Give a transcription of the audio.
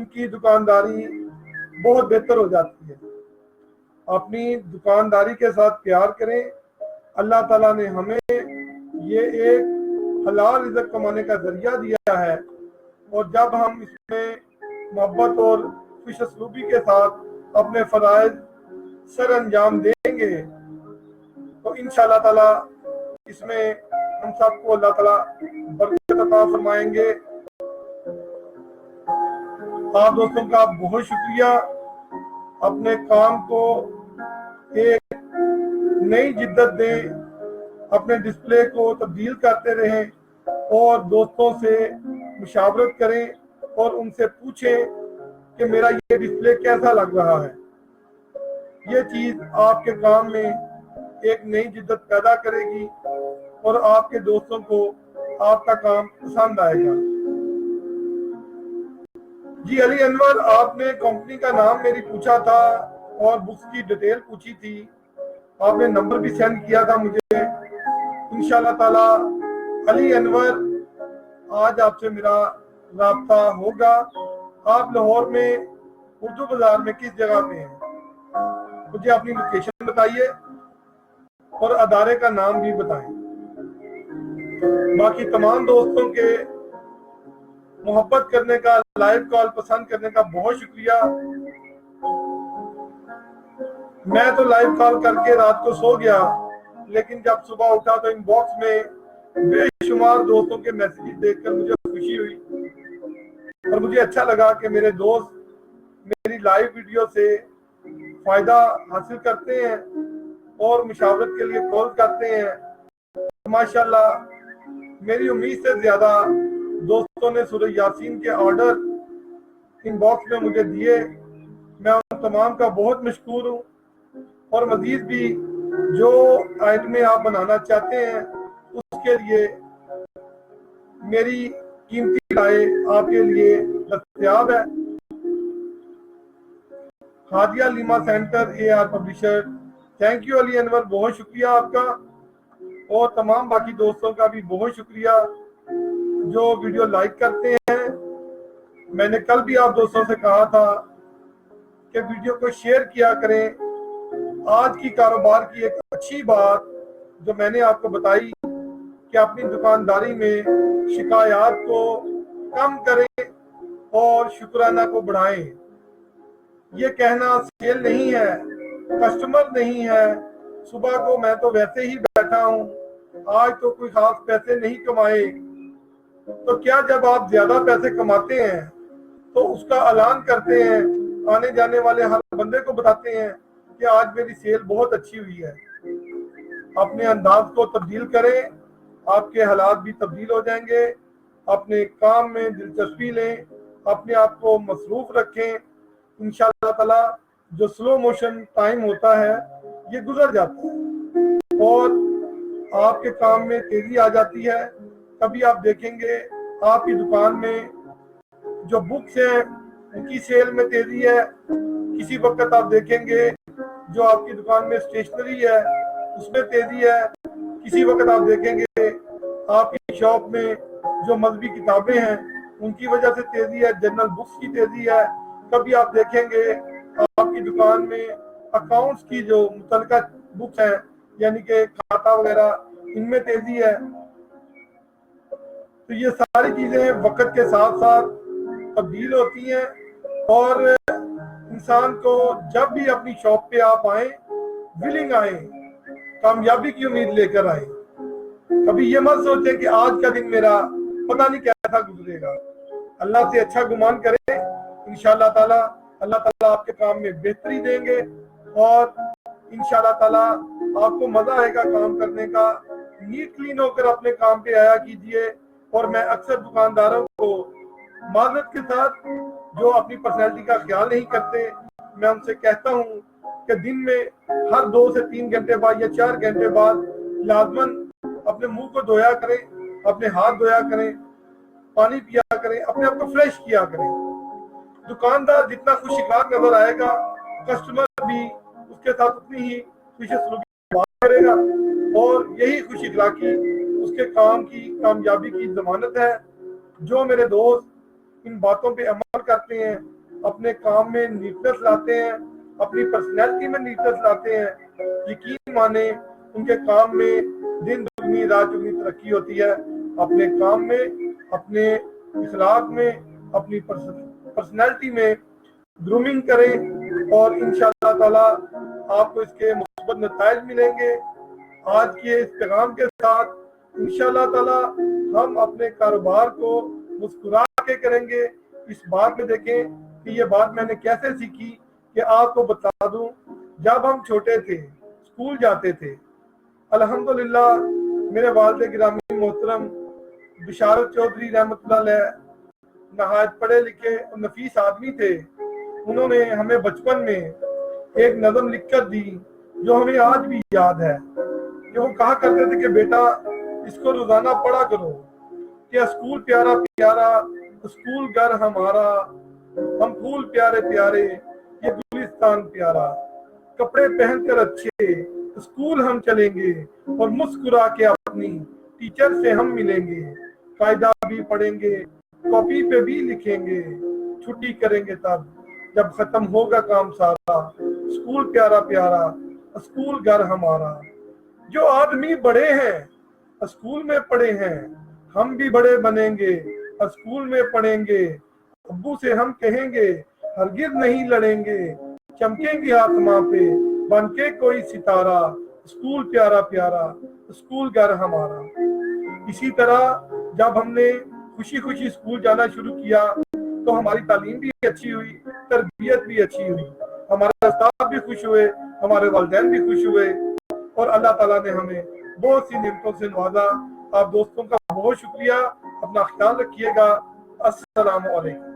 ان کی دکانداری بہت بہتر ہو جاتی ہے۔ اپنی دکانداری کے ساتھ پیار کریں۔ اللہ تعالیٰ نے ہمیں یہ ایک حلال رزق کمانے کا ذریعہ دیا ہے، اور جب ہم اس میں محبت اور خوش اسلوبی کے ساتھ اپنے فرائض سر انجام دیں گے تو انشاءاللہ تعالیٰ اس میں ہم سب کو اللہ تعالیٰ برکت عطا فرمائیں گے۔ آپ دوستوں کا بہت شکریہ۔ اپنے کام کو ایک نئی جدت دیں، اپنے ڈسپلے کو تبدیل کرتے رہیں، اور دوستوں سے مشاورت کریں اور ان سے پوچھیں کہ میرا یہ ڈسپلے کیسا لگ رہا ہے۔ یہ چیز آپ کے کام میں ایک نئی جدت پیدا کرے گی اور آپ کے دوستوں کو آپ کا کام پسند آئے گا۔ جی علی انور، آپ نے کمپنی کا نام میری پوچھا تھا اور بکس کی ڈیٹیل پوچھی تھی، آپ نے نمبر بھی سینڈ کیا تھا مجھے۔ انشاءاللہ تعالی علی انور، آج آپ سے میرا رابطہ ہوگا۔ آپ لاہور میں اردو بازار میں کس جگہ پہ ہیں؟ مجھے اپنی لوکیشن بتائیے اور ادارے کا نام بھی بتائیں۔ باقی تمام دوستوں کے محبت کرنے کا، لائیو کال پسند کرنے کا بہت شکریہ۔ میں تو لائیو کال کر کے رات کو سو گیا، لیکن جب صبح اٹھا تو ان باکس میں بے شمار دوستوں کے میسیجز دیکھ کر مجھے خوشی ہوئی، اور مجھے اچھا لگا کہ میرے دوست میری لائیو ویڈیو سے فائدہ حاصل کرتے ہیں اور مشاورت کے لیے کال کرتے ہیں۔ ماشاءاللہ میری امید سے زیادہ دوستوں نے سورہ یاسین کے آرڈر ان باکس میں مجھے دیے، میں ان تمام کا بہت مشکور ہوں، اور مزید بھی جو آئٹمیں آپ بنانا چاہتے ہیں اس کے لیے میری قیمتی رائے آپ کے لیے دستیاب ہے۔ ہادیہ لیما centre A R publisher, thank you Ali Anwar, بہت شکریہ آپ کا، اور تمام باقی دوستوں کا بھی بہت شکریہ جو ویڈیو لائک کرتے ہیں۔ میں نے کل بھی آپ دوستوں سے کہا تھا کہ ویڈیو کو شیئر کیا کریں۔ آج کی کاروبار کی ایک اچھی بات جو میں نے آپ کو بتائی کہ اپنی دکانداری میں شکایات کو کم کریں اور شکرانہ کو بڑھائیں۔ یہ کہنا سیل نہیں ہے، کسٹمر نہیں ہے، صبح کو میں تو ویسے ہی بیٹھا ہوں، آج تو کوئی خاص پیسے نہیں کمائے، تو کیا جب آپ زیادہ پیسے کماتے ہیں تو اس کا اعلان کرتے ہیں، آنے جانے والے ہر بندے کو بتاتے ہیں کہ آج میری سیل بہت اچھی ہوئی ہے۔ اپنے انداز کو تبدیل کریں، آپ کے حالات بھی تبدیل ہو جائیں گے۔ اپنے کام میں دلچسپی لیں، اپنے آپ کو مصروف رکھیں، انشاءاللہ تعالی جو سلو موشن ٹائم ہوتا ہے یہ گزر جاتا ہے اور آپ کے کام میں تیزی آ جاتی ہے۔ کبھی آپ دیکھیں گے آپ کی دکان میں جو بکس ہیں ان کی سیل میں تیزی ہے، کسی وقت آپ دیکھیں گے جو آپ کی دکان میں اسٹیشنری ہے اس میں تیزی ہے، کسی وقت آپ دیکھیں گے آپ کی شاپ میں جو مذہبی کتابیں ہیں ان کی وجہ سے تیزی ہے، جنرل بکس کی تیزی ہے۔ کبھی آپ دیکھیں گے آپ کی دکان میں اکاؤنٹس کی جو متعلقہ بکس ہیں یعنی کہ کھاتا وغیرہ ان میں تیزی ہے۔ تو یہ ساری چیزیں وقت کے ساتھ ساتھ تبدیل ہوتی ہیں، اور انسان کو جب بھی اپنی شاپ پہ آپ آئیں ولنگ آئیں، کامیابی کی امید لے کر آئیں۔ کبھی یہ مت سوچیں کہ آج کا دن میرا پتہ نہیں کیسا گزرے گا۔ اللہ سے اچھا گمان کریں، انشاءاللہ تعالی اللہ تعالیٰ آپ کے کام میں بہتری دیں گے، اور انشاءاللہ تعالیٰ آپ کو مزہ آئے گا کام کرنے کا۔ نیٹ کلین ہو کر اپنے کام پہ آیا کیجئے، اور میں اکثر دکانداروں کو معذرت کے ساتھ جو اپنی پرسنالٹی کا خیال نہیں کرتے میں ان سے کہتا ہوں کہ دن میں ہر 2 سے 3 گھنٹے بعد یا 4 گھنٹے بعد لازماً اپنے منہ کو دھویا کریں، اپنے ہاتھ دھویا کریں، پانی پیا کریں، اپنے آپ کو فریش کیا کریں۔ دکاندار جتنا خوش اخلاق نظر آئے گا کسٹمر بھی اس کے ساتھ اتنی ہی خوش سلوکی بات کرے گا، اور یہی خوش اخلاقی اس کے کام کی کامیابی کی ضمانت ہے۔ جو میرے دوست ان باتوں پہ عمل کرتے ہیں، اپنے کام میں نیٹنس لاتے ہیں، اپنی پرسنالٹی میں نیٹنس لاتے ہیں، یقین مانیں ان کے کام میں دن دگنی رات چگنی ترقی ہوتی ہے۔ اپنے کام میں، اپنے اخلاق میں، اپنی پرسنالٹی میں گرومنگ کریں اور انشاءاللہ تعالی آپ کو اس کے مثبت نتائج ملیں گے۔ آج کے اس پیغام کے ساتھ انشاءاللہ تعالی ہم اپنے کاروبار کو مسکرا کے کریں گے۔ اس بات میں دیکھیں کہ یہ بات میں نے کیسے سیکھی کہ آپ کو بتا دوں، جب ہم چھوٹے تھے اسکول جاتے تھے، الحمدللہ میرے والد گرامی محترم بشارت چودھری رحمۃ اللہ علیہ نہایت پڑھے لکھے اور نفیس آدمی تھے۔ انہوں نے ہمیں بچپن میں ایک نظم لکھ کر دی جو ہمیں آج بھی یاد ہے، کہ وہ کہا کرتے تھے کہ بیٹا اس کو روزانہ پڑھا کرو کہ اسکول پیارا پیارا اسکول گھر ہمارا، ہم پھول پیارے پیارے یہ گلستان پیارا، کپڑے پہن کر اچھے اسکول ہم چلیں گے اور مسکرا کے اپنی ٹیچر سے ہم ملیں گے، قاعدہ بھی پڑھیں گے کاپی پہ بھی لکھیں گے، چھٹی کریں گے تب جب ختم ہوگا کام سارا، اسکول پیارا پیارا اسکول گھر ہمارا۔ جو آدمی بڑے ہیں اسکول میں پڑھے ہیں، ہم بھی بڑے بنیں گے اسکول میں پڑھیں گے، ابو سے ہم کہیں گے ہرگز نہیں لڑیں گے، چمکیں گے آسماں پہ بن کے کوئی ستارہ، اسکول پیارا پیارا اسکول گھر ہمارا۔ اسی طرح جب ہم نے خوشی خوشی اسکول جانا شروع کیا تو ہماری تعلیم بھی اچھی ہوئی، تربیت بھی اچھی ہوئی، ہمارے استاد بھی خوش ہوئے، ہمارے والدین بھی خوش ہوئے، اور اللہ تعالیٰ نے ہمیں بہت سی نعمتوں سے نوازا۔ آپ دوستوں کا بہت شکریہ، اپنا خیال رکھیے گا، السلام علیکم۔